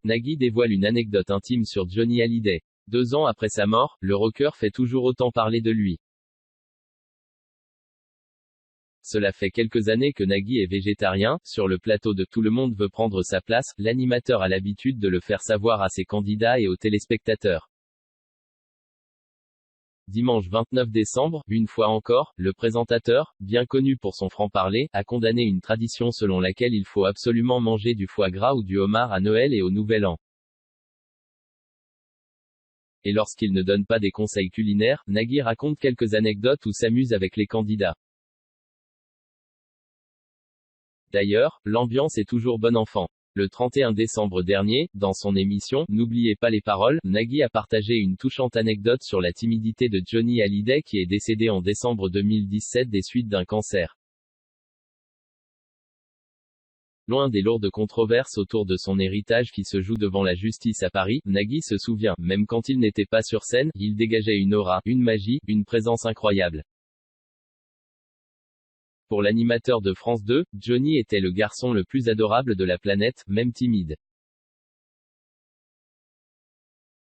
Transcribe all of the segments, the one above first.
Nagui dévoile une anecdote intime sur Johnny Hallyday. 2 ans après sa mort, le rocker fait toujours autant parler de lui. Cela fait quelques années que Nagui est végétarien. Sur le plateau de Tout le monde veut prendre sa place, l'animateur a l'habitude de le faire savoir à ses candidats et aux téléspectateurs. Dimanche 29 décembre, une fois encore, le présentateur, bien connu pour son franc-parler, a condamné une tradition selon laquelle il faut absolument manger du foie gras ou du homard à Noël et au Nouvel An. Et lorsqu'il ne donne pas des conseils culinaires, Nagui raconte quelques anecdotes ou s'amuse avec les candidats. D'ailleurs, l'ambiance est toujours bon enfant. Le 31 décembre dernier, dans son émission « N'oubliez pas les paroles », Nagui a partagé une touchante anecdote sur la timidité de Johnny Hallyday qui est décédé en décembre 2017 des suites d'un cancer. Loin des lourdes controverses autour de son héritage qui se joue devant la justice à Paris, Nagui se souvient, même quand il n'était pas sur scène, il dégageait une aura, une magie, une présence incroyable. Pour l'animateur de France 2, Johnny était le garçon le plus adorable de la planète, même timide.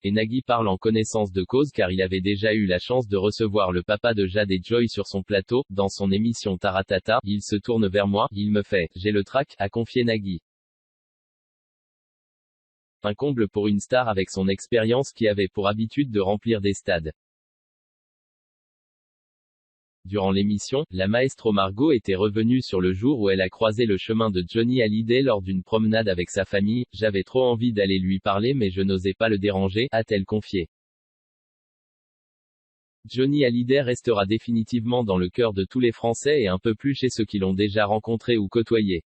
Et Nagui parle en connaissance de cause car il avait déjà eu la chance de recevoir le papa de Jade et Joy sur son plateau. Dans son émission Taratata, il se tourne vers moi, il me fait « J'ai le trac », a confié Nagui. Un comble pour une star avec son expérience qui avait pour habitude de remplir des stades. Durant l'émission, la maestro Margot était revenue sur le jour où elle a croisé le chemin de Johnny Hallyday lors d'une promenade avec sa famille. « J'avais trop envie d'aller lui parler mais je n'osais pas le déranger », a-t-elle confié. Johnny Hallyday restera définitivement dans le cœur de tous les Français et un peu plus chez ceux qui l'ont déjà rencontré ou côtoyé.